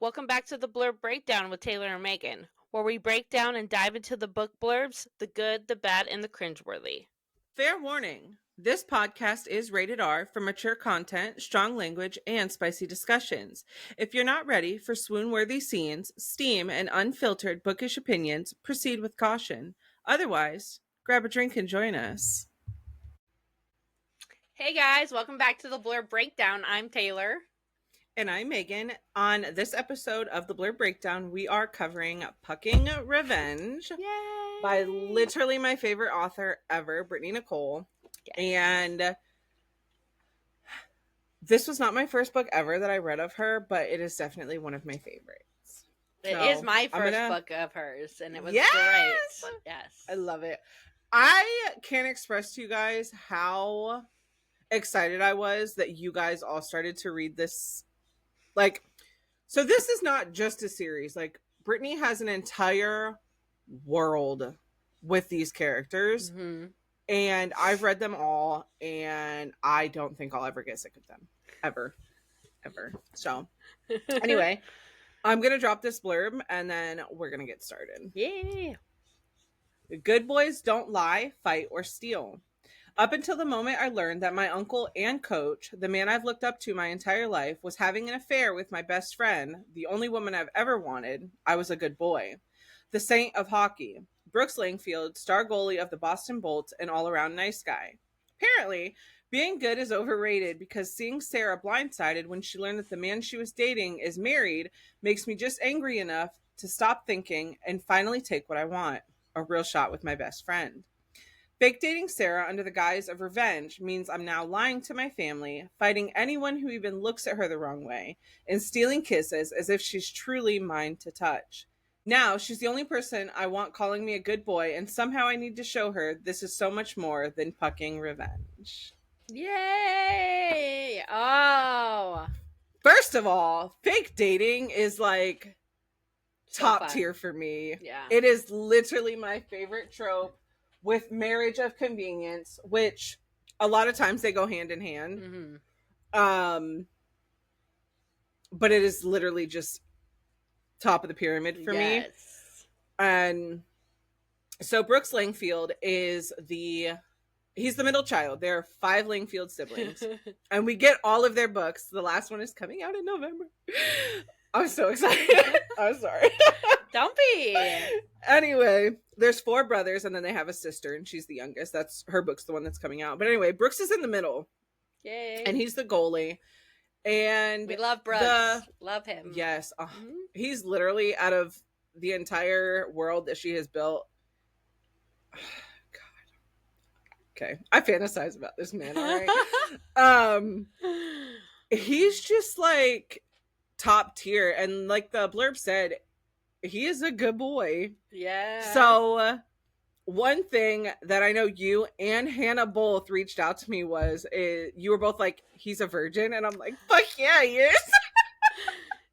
Welcome back to the Blurb Breakdown with Taylor and Maegan, where we break down and dive into the book blurbs, the good, the bad, and the cringeworthy. Fair warning, this podcast is rated R for mature content, strong language, and spicy discussions. If you're not ready for swoon-worthy scenes, steam, and unfiltered bookish opinions, proceed with caution. Otherwise, grab a drink and join us. Hey guys, welcome back to the Blurb Breakdown. I'm Taylor. And I'm Maegan. On this episode of the Blurb Breakdown, we are covering Pucking Revenge. Yay! By literally my favorite author ever, Brittanee Nicole. Yes. And this was not my first book ever that I read of her, but it is definitely one of my favorites. It is my first book of hers, and it was great. Yes. I love it. I can't express to you guys how excited I was that you guys all started to read this. Like, so this is not just a series. Like, Brittanee has an entire world with these characters. Mm-hmm. And I've read them all, and I don't think I'll ever get sick of them. Ever. So, anyway, I'm going to drop this blurb, and then we're going to get started. Yeah. The good boys don't lie, fight, or steal. Up until the moment I learned that my uncle and coach, the man I've looked up to my entire life, was having an affair with my best friend, the only woman I've ever wanted, I was a good boy. The saint of hockey. Brooks Langfield, star goalie of the Boston Bolts, and all-around nice guy. Apparently, being good is overrated because seeing Sarah blindsided when she learned that the man she was dating is married makes me just angry enough to stop thinking and finally take what I want, a real shot with my best friend. Fake dating Sarah under the guise of revenge means I'm now lying to my family, fighting anyone who even looks at her the wrong way, and stealing kisses as if she's truly mine to touch. Now, she's the only person I want calling me a good boy, and somehow I need to show her this is so much more than pucking revenge. Yay! Oh! First of all, fake dating is like So top fun. tier for me. Yeah. It is literally my favorite trope with marriage of convenience, which a lot of times they go hand in hand. Mm-hmm. But it is literally just top of the pyramid for me. And so Brooks Langfield is he's the middle child. There are 5 Langfield siblings. And we get all of their books. The last one is coming out in November. I'm so excited. I'm sorry. Don't be. Anyway, there's 4 brothers, and then they have a sister, and she's the youngest. That's her book's the one that's coming out. But anyway, Brooks is in the middle. Yay. And he's the goalie. And we love Brooks. Love him. Yes. He's literally, out of the entire world that she has built. God. Okay. I fantasize about this man, all right? He's just like top tier. And like the blurb said, he is a good boy. Yeah. So one thing that I know you and Hannah both reached out to me was you were both like, he's a virgin. And I'm like, fuck yeah, he is.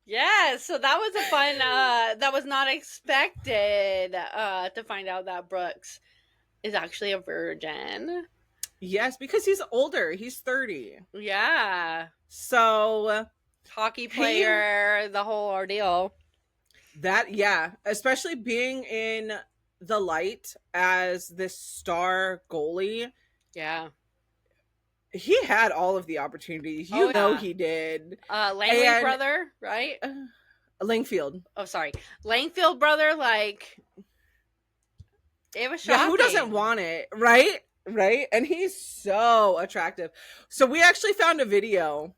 Yeah, so that was a fun, that was not expected to find out that Brooks is actually a virgin. Yes, because he's older. He's 30. Yeah. So. Hockey player, the whole ordeal. That, yeah. Especially being in the light as this star goalie. Yeah. He had all of the opportunities. You know he did. Langley brother, right? Langfield. Oh, sorry. Langfield brother, like, it was shocking. Yeah, who doesn't want it, right? Right? And he's so attractive. So we actually found a video.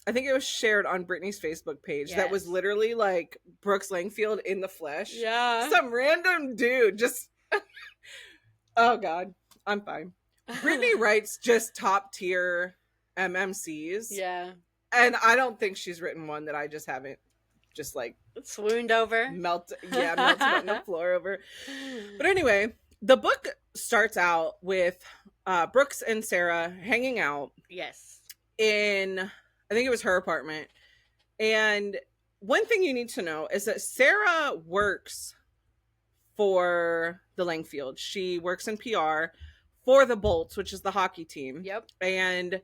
I think it was shared on Brittanee's Facebook page that was literally like Brooks Langfield in the flesh. Yeah. Some random dude just... Oh, God. I'm fine. Brittanee writes just top tier MMCs. Yeah. And I don't think she's written one that I just haven't just like swooned over. Melted on the floor over. But anyway, the book starts out with Brooks and Sarah hanging out. Yes. In, I think it was her apartment. And one thing you need to know is that Sarah works for the Langfield. She works in PR for the Bolts, which is the hockey team. Yep. And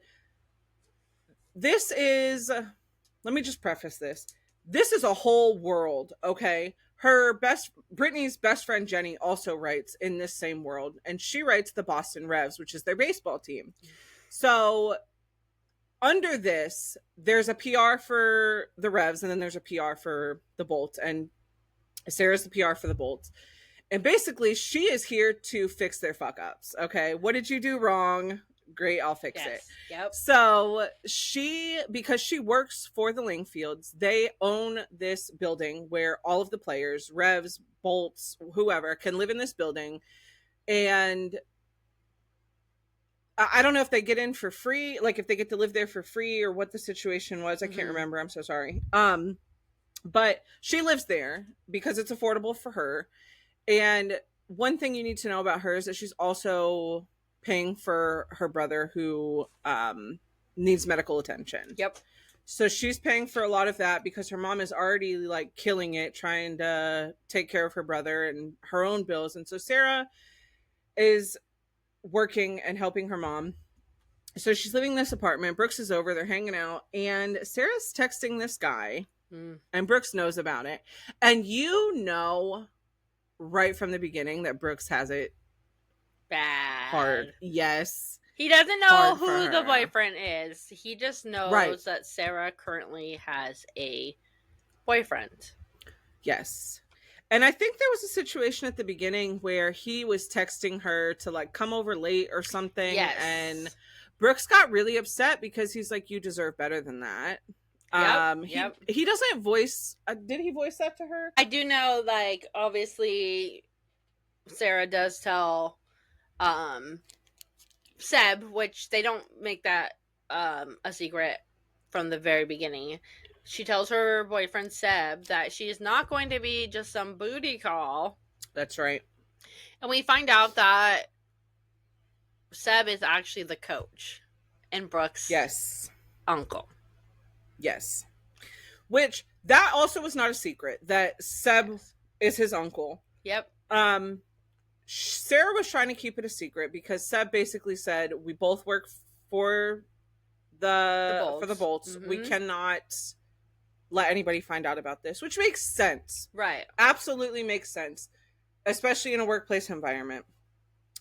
this is, let me just preface this. This is a whole world, okay? Brittanee's best friend Jenny also writes in this same world, and she writes the Boston Revs, which is their baseball team. So under this, there's a PR for the Revs, and then there's a PR for the Bolts, and Sarah's the PR for the Bolts. And basically, she is here to fix their fuck ups. Okay, what did you do wrong? Great, I'll fix it. Yep. So because she works for the Langfields, they own this building where all of the players, Revs, Bolts, whoever, can live in this building. And I don't know if they get in for free, like if they get to live there for free or what the situation was. I can't remember. I'm so sorry. But she lives there because it's affordable for her. And one thing you need to know about her is that she's also paying for her brother who needs medical attention. Yep. So she's paying for a lot of that because her mom is already like killing it trying to take care of her brother and her own bills. And so Sarah is working and helping her mom. So she's living in this apartment. Brooks is over. They're hanging out. And Sarah's texting this guy. And Brooks knows about it. And you know right from the beginning that Brooks has it bad. Hard. Yes. He doesn't know who the boyfriend is. He just knows that Sarah currently has a boyfriend. Yes. And I think there was a situation at the beginning where he was texting her to like come over late or something. Yes. And Brooks got really upset because he's like, you deserve better than that. He doesn't voice. Did he voice that to her? I do know, like, obviously, Sarah does tell Seb, which they don't make that a secret from the very beginning. She tells her boyfriend Seb that she is not going to be just some booty call. That's right. And we find out that Seb is actually the coach and Brooks' uncle. Yes. Which, that also was not a secret, that Seb is his uncle. Yep. Sarah was trying to keep it a secret because Seb basically said, we both work for the Bolts. We cannot let anybody find out about this, which makes sense. Right. Absolutely makes sense, especially in a workplace environment.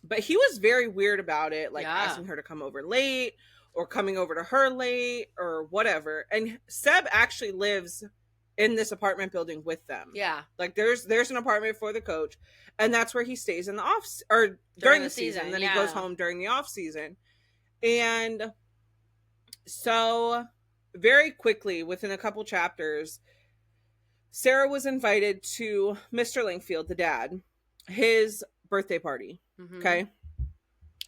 But he was very weird about it, like asking her to come over late or coming over to her late or whatever. And Seb actually lives in this apartment building with them. Yeah. Like there's an apartment for the coach, and that's where he stays in the during the season. Then he goes home during the off season. And so very quickly, within a couple chapters, Sarah was invited to Mr. Langfield, the dad, his birthday party. Okay.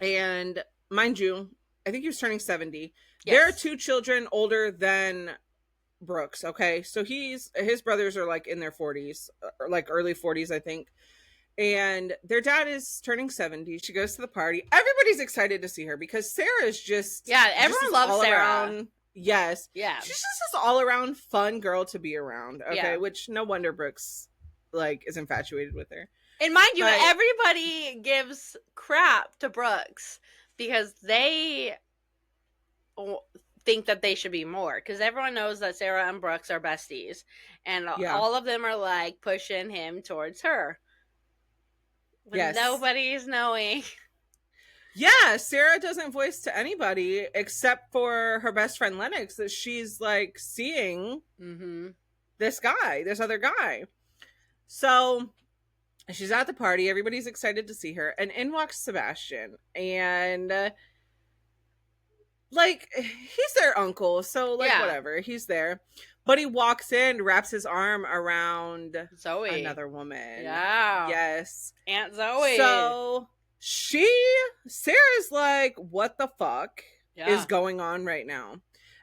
And mind you, I think he was turning 70. Yes. There are 2 children older than Brooks. Okay. So his brothers are like in their 40s, or like early 40s, I think. And their dad is turning 70. She goes to the party. Everybody's excited to see her because Sarah is just... Yeah, everyone loves Sarah. Yes. Yeah. She's just this all-around fun girl to be around. Okay. Which no wonder Brooks like is infatuated with her. And mind you, everybody gives crap to Brooks because they think that they should be more. Because everyone knows that Sarah and Brooks are besties. And all of them are like pushing him towards her. When nobody's knowing. Yeah, Sarah doesn't voice to anybody except for her best friend Lennox that she's like seeing this other guy. So she's at the party. Everybody's excited to see her. And in walks Sebastian. And like, he's their uncle. So like, whatever. He's there. But he walks in, wraps his arm around Zoe, another woman. Yeah. Yes. Aunt Zoe. So Sarah's like, what the fuck is going on right now?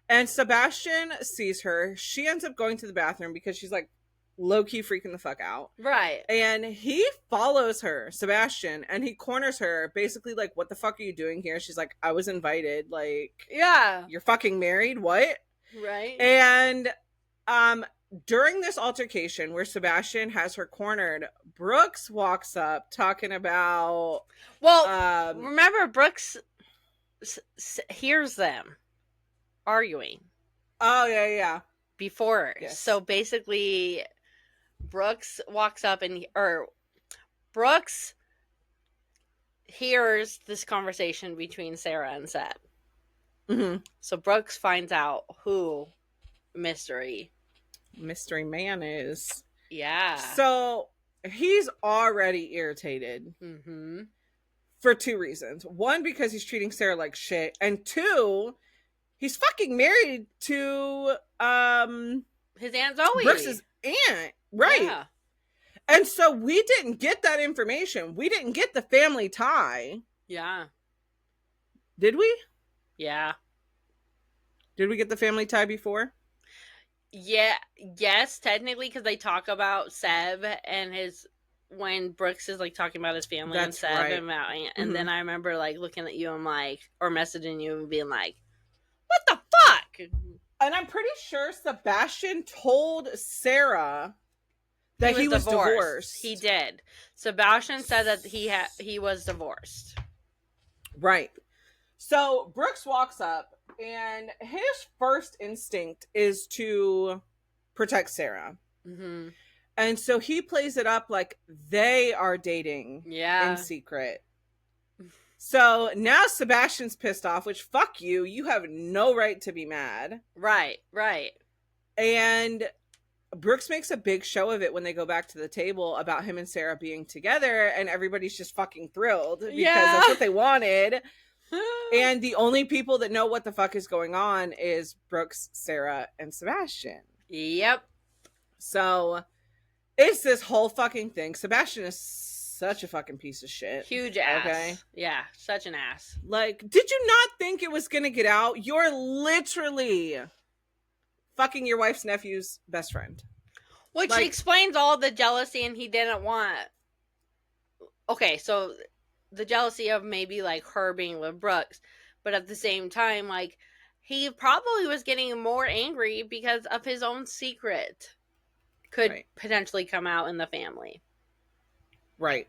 And Sebastian sees her. She ends up going to the bathroom because she's like low-key freaking the fuck out. Right. And he follows her, Sebastian, and he corners her, basically like, what the fuck are you doing here? She's like, I was invited. Like, yeah. You're fucking married? What? Right. And during this altercation where Sebastian has her cornered, Brooks walks up talking about. Well, remember, Brooks hears them arguing. Oh, yeah. Before. Yes. So basically, Brooks walks up or Brooks hears this conversation between Sarah and Seb. Mm-hmm. So Brooks finds out who mystery man is. Yeah. So he's already irritated. Mm-hmm. For 2 reasons. 1, because he's treating Sarah like shit, and 2, he's fucking married to his Aunt Zoe. Brooks's aunt, right? Yeah. And so we didn't get that information. We didn't get the family tie. Yeah. Did we? Yeah. Did we get the family tie before? Yeah. Yes, technically, because they talk about Seb and his when Brooks is like talking about his family. That's and Seb right. And about Aunt, and then I remember like looking at you and like or messaging you and being like, "What the fuck?" And I'm pretty sure Sebastian told Sarah that he was divorced. He did. Sebastian said that he was divorced. Right. So Brooks walks up, and his first instinct is to protect Sarah. Mm-hmm. And so he plays it up like they are dating in secret. So now Sebastian's pissed off, which fuck you. You have no right to be mad. Right. And Brooks makes a big show of it when they go back to the table about him and Sarah being together, and everybody's just fucking thrilled because that's what they wanted. And the only people that know what the fuck is going on is Brooks, Sarah, and Sebastian. Yep. So it's this whole fucking thing. Sebastian is such a fucking piece of shit. Huge ass. Okay? Yeah, such an ass. Like, did you not think it was gonna get out? You're literally fucking your wife's nephew's best friend. Which explains all the jealousy and he didn't want. Okay, so the jealousy of maybe like her being with Brooks, but at the same time, like he probably was getting more angry because of his own secret could potentially come out in the family. Right.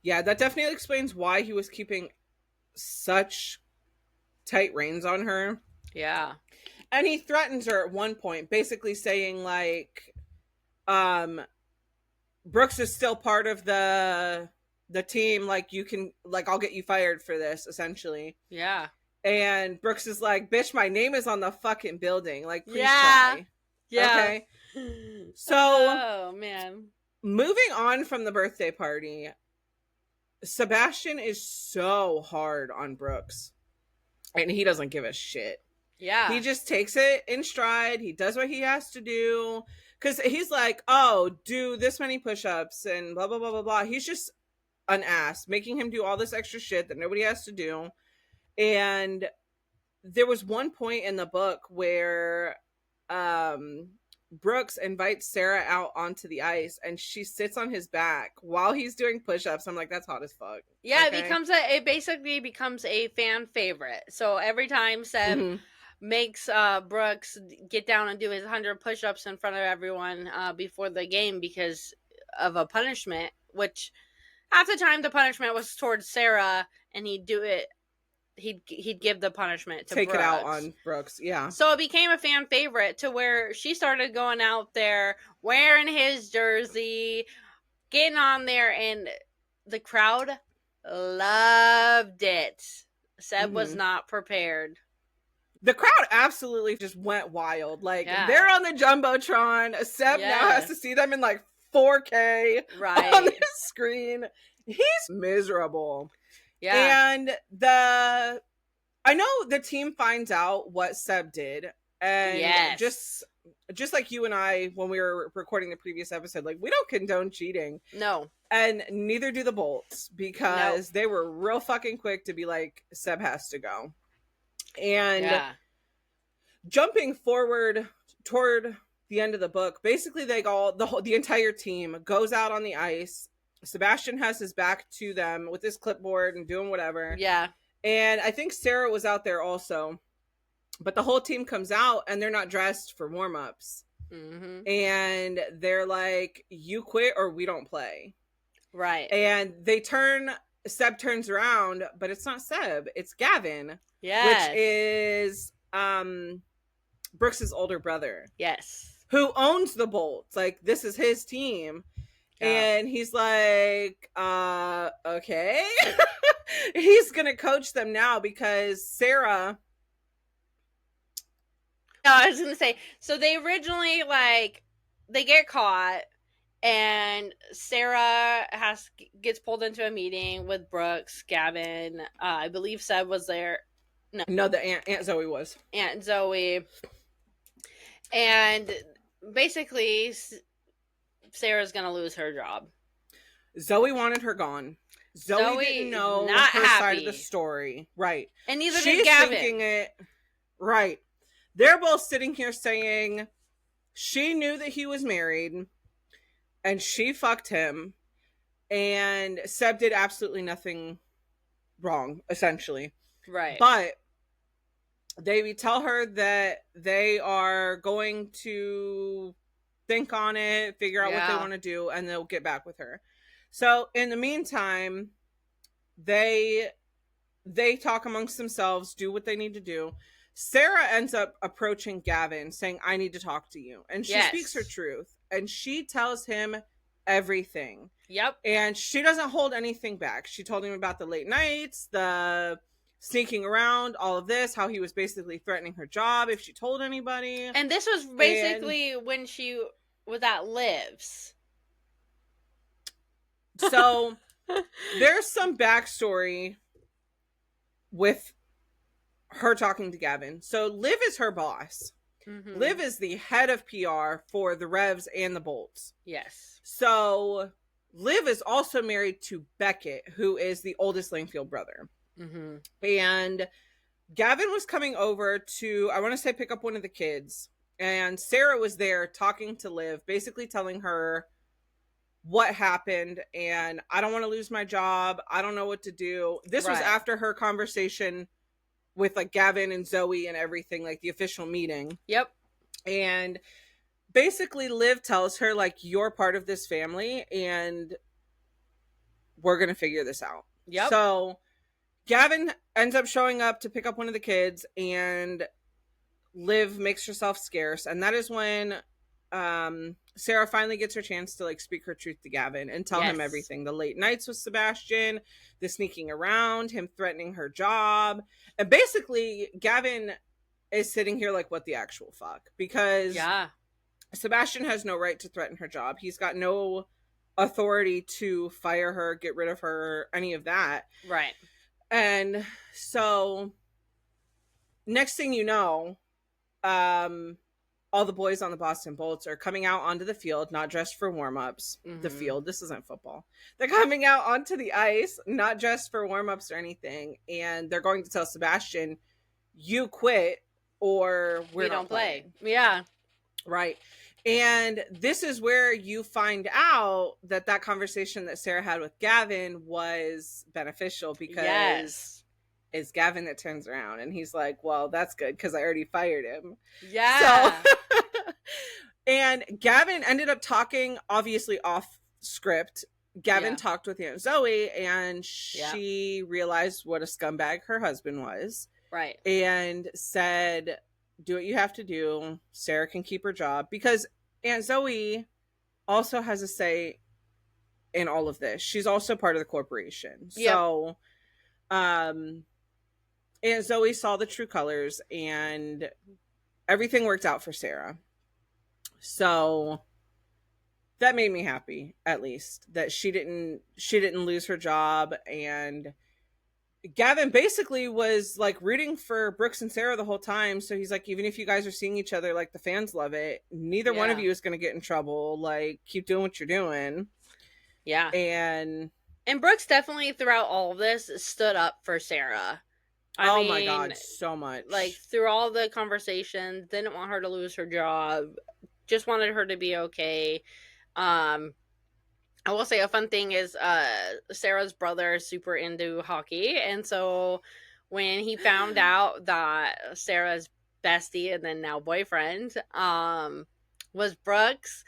Yeah, that definitely explains why he was keeping such tight reins on her. Yeah. And he threatens her at one point, basically saying like, Brooks is still part of the team. Like, you can, like, I'll get you fired for this, essentially. Yeah. And Brooks is like, bitch, my name is on the fucking building. Like, please try. Yeah. Okay. So, oh man. Moving on from the birthday party, Sebastian is so hard on Brooks. And he doesn't give a shit. Yeah. He just takes it in stride. He does what he has to do. Because he's like, oh, do this many push-ups and blah, blah, blah, blah, blah. He's just an ass, making him do all this extra shit that nobody has to do. And there was one point in the book where Brooks invites Sarah out onto the ice and she sits on his back while he's doing push-ups. I'm like, that's hot as fuck. Yeah, okay? It basically becomes a fan favorite. So every time Seb makes Brooks get down and do his 100 push-ups in front of everyone before the game because of a punishment, which half the time the punishment was towards Sarah, and he'd do it. He'd give the punishment to Take Brooks. It out on Brooks, yeah. So it became a fan favorite to where she started going out there wearing his jersey, getting on there, and the crowd loved it. Seb was not prepared. The crowd absolutely just went wild. Like, they're on the Jumbotron. Seb now has to see them in, like, 4K on the screen. He's miserable. Yeah. And I know the team finds out what Seb did. And just like you and I, when we were recording the previous episode, like, we don't condone cheating. No. And neither do the Bolts, because they were real fucking quick to be like, Seb has to go. And jumping forward toward the end of the book, basically the entire team goes out on the ice. Sebastian has his back to them with his clipboard and doing whatever. Yeah. And I think Sarah was out there also. But the whole team comes out and they're not dressed for warm-ups. Mm-hmm. And they're like, you quit or we don't play. Right. And Seb turns around, but it's not Seb, it's Gavin, which Yes. is Brooks's older brother. Yes. Who owns the Bolts. Like, this is his team. Yeah. And he's like, okay. He's gonna coach them now because Sarah. No, I was gonna say, so they originally, like, they get caught, and Sarah gets pulled into a meeting with Brooks, Gavin, I believe Seb was there. No, the Aunt Zoe was. Aunt Zoe. And basically, Sarah's gonna lose her job. Zoe wanted her gone. Zoe didn't know her side of the story. Right. And neither did Gavin. Thinking it. Right. They're both sitting here saying she knew that he was married and she fucked him, and Seb did absolutely nothing wrong, essentially. Right. But they tell her that they are going to think on it, figure out what they want to do, and they'll get back with her. So in the meantime, they talk amongst themselves, do what they need to do. Sarah ends up approaching Gavin saying, I need to talk to you. And she speaks her truth. And she tells him everything. Yep. And she doesn't hold anything back. She told him about the late nights, the sneaking around, all of this, how he was basically threatening her job if she told anybody. And this was basically when she was at Liv's. So there's some backstory with her talking to Gavin. So Liv is her boss. Mm-hmm. Liv is the head of PR for the Revs and the Bolts. Yes. So Liv is also married to Beckett, who is the oldest Langfield brother. Mm-hmm. And Gavin was coming over to, I want to say, pick up one of the kids. And Sarah was there talking to Liv, basically telling her what happened, and I don't want to lose my job. I don't know what to do. This was after her conversation with like Gavin and Zoe and everything, like the official meeting. Yep. And basically Liv tells her, like, you're part of this family and we're going to figure this out. Yep. So Gavin ends up showing up to pick up one of the kids, and Liv makes herself scarce. And that is when Sarah finally gets her chance to like speak her truth to Gavin and tell him everything. The late nights with Sebastian, the sneaking around, him threatening her job. And basically Gavin is sitting here like, what the actual fuck? Because Sebastian has no right to threaten her job. He's got no authority to fire her, get rid of her, any of that. Right. And so next thing you know, all the boys on the Boston Bolts are coming out onto the field, not dressed for warm-ups. Mm-hmm. The field, this isn't football. They're coming out onto the ice, not dressed for warm-ups or anything. And they're going to tell Sebastian, you quit or we don't play. Yeah. Right. And this is where you find out that conversation that Sarah had with Gavin was beneficial, because it's Gavin that turns around and he's like, well, that's good because I already fired him. Yeah. So, and Gavin ended up talking, obviously off script. Gavin talked with Aunt Zoe, and she realized what a scumbag her husband was. Right. And said, do what you have to do. Sarah can keep her job, because Aunt Zoe also has a say in all of this. She's also part of the corporation. Yep. So, Aunt Zoe saw the true colors, and everything worked out for Sarah. So that made me happy, at least, that she didn't lose her job. And Gavin basically was like rooting for Brooks and Sarah the whole time. So he's like, even if you guys are seeing each other, like, the fans love it, neither one of you is going to get in trouble. Like, keep doing what you're doing. Yeah. And Brooks definitely throughout all of this stood up for Sarah. I mean, my God, so much. Like, through all the conversations, didn't want her to lose her job, just wanted her to be okay. I will say a fun thing is Sarah's brother is super into hockey, and so when he found out that Sarah's bestie and then now boyfriend was Brooks.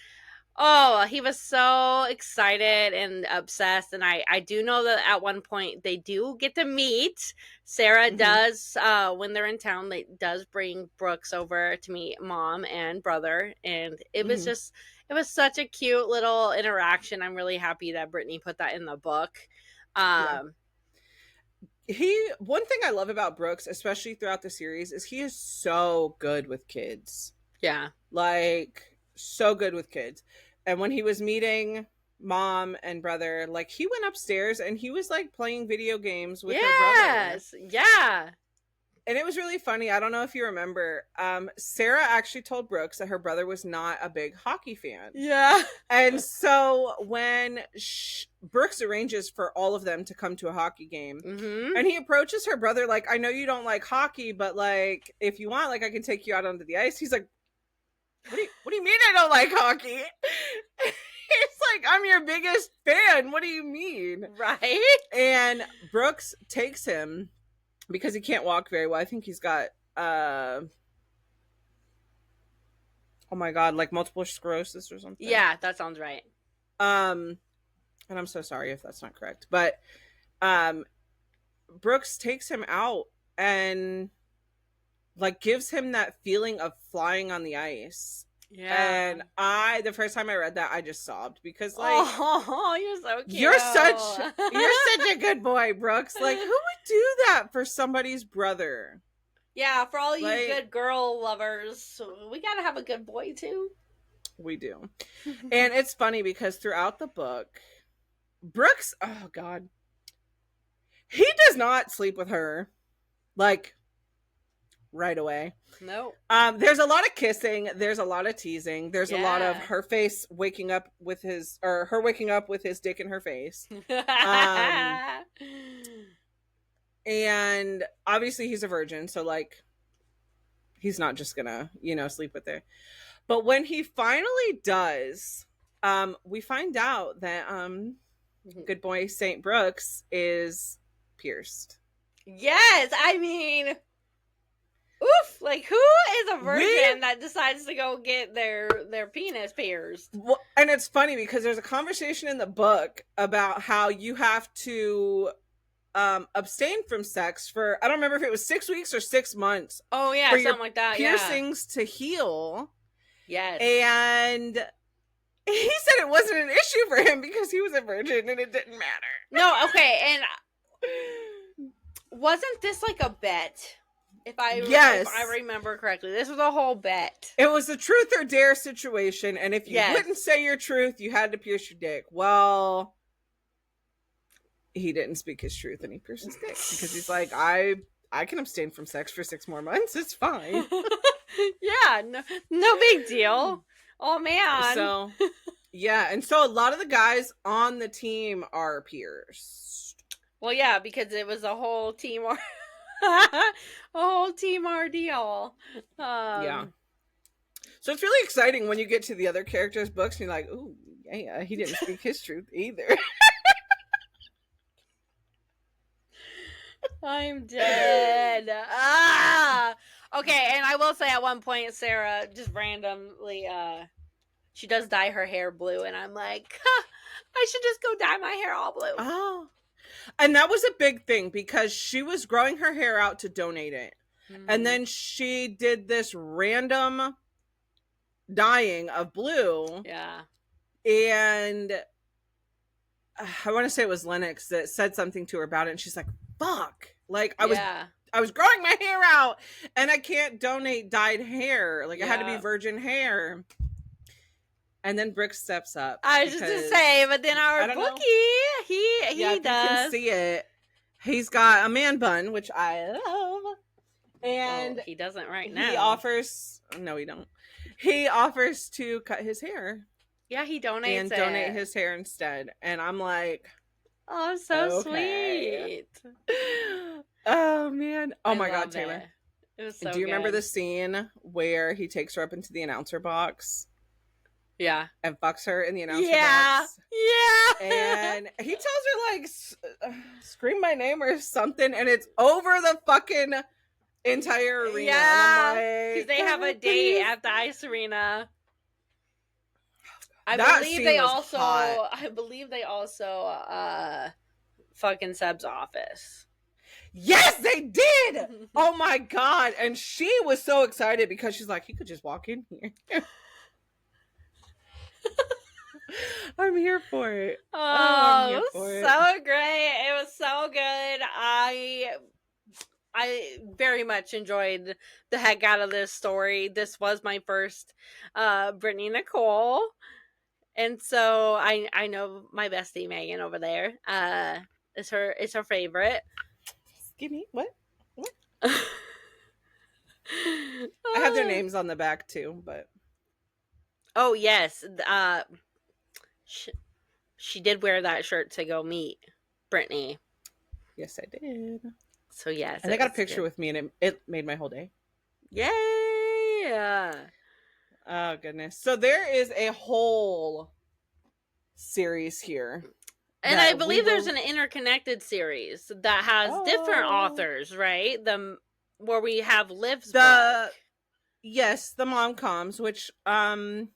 Oh, he was so excited and obsessed. And I do know that at one point they do get to meet. Sarah does, when they're in town, they does bring Brooks over to meet mom and brother. And it was just, it was such a cute little interaction. I'm really happy that Brittanee put that in the book. One thing I love about Brooks, especially throughout the series, is he is so good with kids. Yeah. Like, so good with kids. And when he was meeting mom and brother, like, he went upstairs and he was like playing video games with her brother. Yeah. And it was really funny. I don't know if you remember. Sarah actually told Brooks that her brother was not a big hockey fan. Yeah. And so when Brooks arranges for all of them to come to a hockey game, and he approaches her brother like, I know you don't like hockey, but like, if you want, like, I can take you out onto the ice. He's like, what do you mean I don't like hockey? It's like, I'm your biggest fan. What do you mean? Right? And Brooks takes him because he can't walk very well. I think he's got, oh my God, like multiple sclerosis or something. Yeah, that sounds right. And I'm so sorry if that's not correct. But Brooks takes him out and like gives him that feeling of flying on the ice. Yeah. And the first time I read that, I just sobbed because like, oh, you're so cute. You're such a good boy, Brooks. Like, who would do that for somebody's brother? Yeah, for all you good girl lovers, we gotta have a good boy too. We do. And it's funny because throughout the book, Brooks, oh God, he does not sleep with her like right away. No. There's a lot of kissing. There's a lot of teasing. There's a lot of her face waking up with his, or her waking up with his dick in her face. And obviously he's a virgin, so like, he's not just gonna, sleep with her. But when he finally does, we find out that good boy St. Brooks is pierced. Yes, I mean, oof, like, who is a virgin that decides to go get their penis pierced? Well, and it's funny because there's a conversation in the book about how you have to abstain from sex for, I don't remember if it was 6 weeks or 6 months. Oh yeah, something like that. Piercings to heal. Yes. And he said it wasn't an issue for him because he was a virgin and it didn't matter. No, okay, and wasn't this like a bet? If I remember correctly, this was a whole bet. It was a truth or dare situation, and if you wouldn't say your truth, you had to pierce your dick. Well, he didn't speak his truth, and he pierced his dick because he's like, I can abstain from sex for 6 more months. It's fine. Yeah, no big deal. Oh man. So yeah, and so a lot of the guys on the team are pierced. Well, yeah, because it was a whole team. A whole team ordeal. Yeah. So it's really exciting when you get to the other characters' books and you're like, ooh, yeah, he didn't speak his truth either. I'm dead. Okay, and I will say at one point, Sarah just randomly, she does dye her hair blue, and I'm like, I should just go dye my hair all blue. Oh. And that was a big thing because she was growing her hair out to donate it. Mm-hmm. And then she did this random dyeing of blue. Yeah. And I want to say it was Lennox that said something to her about it. And she's like, fuck. Like, I was growing my hair out and I can't donate dyed hair. Like, I had to be virgin hair. And then Brooks steps up. I was just to say, but then our bookie, he does. You can see it. He's got a man bun, which I love. And he doesn't right now. He offers, no, he don't. He offers to cut his hair. Yeah, he donates and donate his hair instead. And I'm like, oh, so sweet. Oh man. Oh my God, it. Taylor. It was so Do you remember the scene where he takes her up into the announcer box? Yeah. And fucks her in the announcer box. Yeah. And he tells her, like, scream my name or something. And it's over the fucking entire arena. Yeah. Because they have a date at the ice arena. I That believe scene they was also. hot. I believe they also. Fucking Seb's office. Yes, they did. Oh my god! And she was so excited because she's like, he could just walk in here. I'm here for it. I'm here for it. So great! It was so good. I very much enjoyed the heck out of this story. This was my first Brittanee Nicole. And so I know my bestie Megan over there. Is her favorite. Skinny? What? I have their names on the back too, but oh yes. She did wear that shirt to go meet Brittanee. yes, I did. So yes, and they got a picture with me, and it made my whole day. Yay! Oh goodness! So there is a whole series here, and I believe there's an interconnected series that has different authors, right? Where we have Liv's book. Yes, the mom-coms, which Brittanee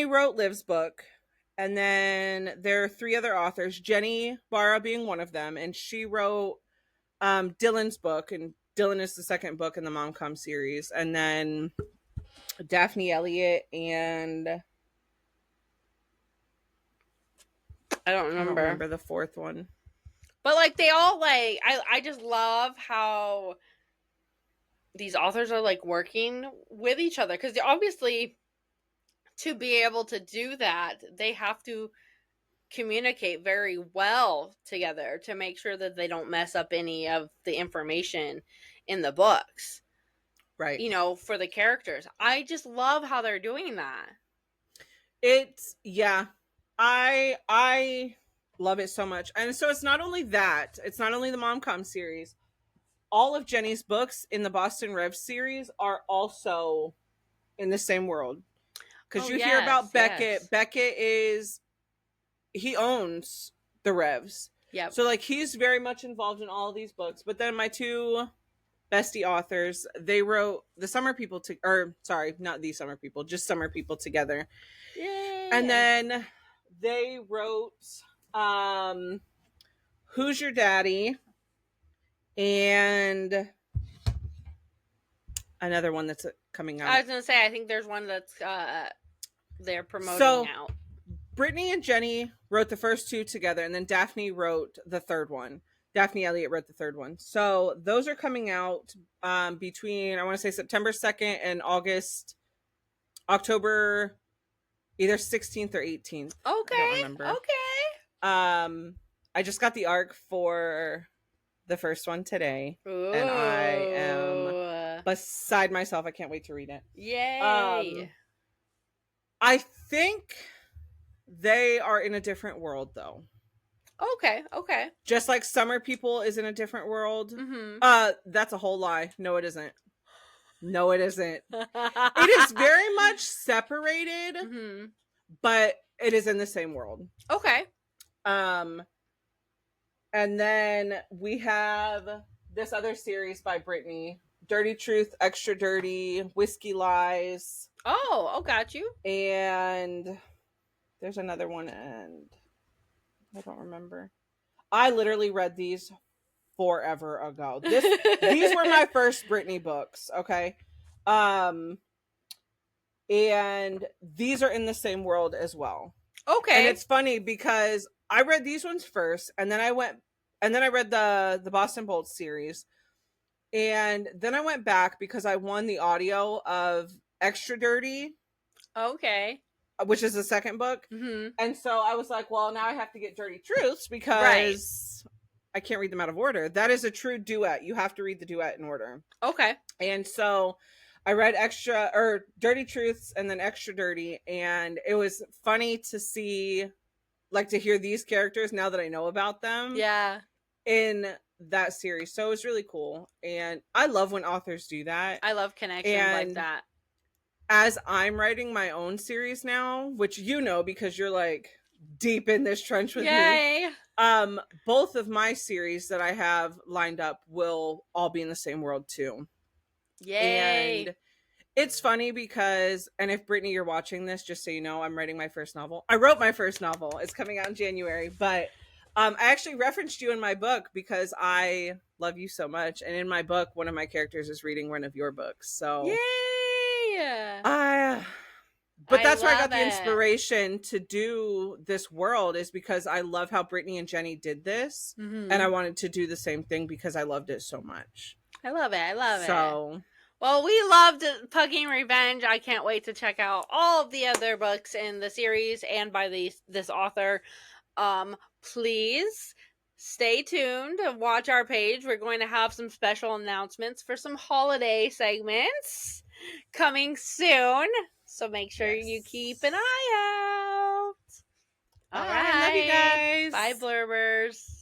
wrote Liv's book. And then there are 3 other authors, Jenny Barra being one of them, and she wrote Dylan's book, and Dylan is the second book in the Mom-Com series. And then Daphne Elliott and I don't remember the 4th one. But like they all like I just love how these authors are like working with each other, because obviously to be able to do that, they have to communicate very well together to make sure that they don't mess up any of the information in the books. Right. You know, for the characters. I just love how they're doing that. I love it so much. And so it's not only that, it's not only the Mom-Com series. All of Jenny's books in the Boston Rev series are also in the same world. Because hear about Beckett. Yes. Beckett he owns the Revs. Yeah. So like he's very much involved in all of these books. But then my 2 bestie authors, they wrote the Summer People not the Summer People, just Summer People together. Yay. And then they wrote Who's Your Daddy? And another one that's coming out. I was gonna say, I think there's one that's they're promoting out. Brittanee and Jenny wrote the first 2 together, and then Daphne wrote the 3rd one. Daphne Elliott wrote the 3rd one. So those are coming out between, I want to say, September 2nd and October, either 16th or 18th. Okay. I don't remember. Okay. I just got the arc for the first one today. Ooh. And I am beside myself. I can't wait to read it. Yay. I think they are in a different world, though. Okay. Just like Summer People is in a different world. Mm-hmm. That's a whole lie. No, it isn't. It is very much separated, mm-hmm. but it is in the same world. Okay. And then we have this other series by Brittanee, Dirty Truth, Extra Dirty, Whiskey Lies. Oh, got you. And there's another one, and I don't remember. I literally read these forever ago. These were my first Brittanee books, okay? And these are in the same world as well. Okay. And it's funny because I read these ones first, and then I read the Boston Bolt series. And then I went back because I won the audio of Extra Dirty. Okay. Which is the second book. Mm-hmm. And so I was like, well, now I have to get Dirty Truths because I can't read them out of order. That is a true duet. You have to read the duet in order. Okay. And so I read Dirty Truths and then Extra Dirty. And it was funny to see, like, to hear these characters now that I know about them. Yeah. In that series. So it was really cool. And I love when authors do that. I love connections like that. As I'm writing my own series now, which you know because you're like deep in this trench with me. Both of my series that I have lined up will all be in the same world too. Yay. And It's funny because, and if Brittany, you're watching this, just so you know, I'm writing my first novel. I wrote my first novel. It's coming out in January, but I actually referenced you in my book because I love you so much. And in my book, one of my characters is reading one of your books. So, Yay! but I that's where I got love the it. inspiration to do this world, is because I love how Brittany and Jenny did this, Mhm. and I wanted to do the same thing because I loved it so much. I love it. I love it. So, Well, we loved Pugging Revenge. I can't wait to check out all of the other books in the series and by this author. Please stay tuned and watch our page. We're going to have some special announcements for some holiday segments coming soon. So make sure you keep an eye out. All right. Love you guys. Bye, Blurbers.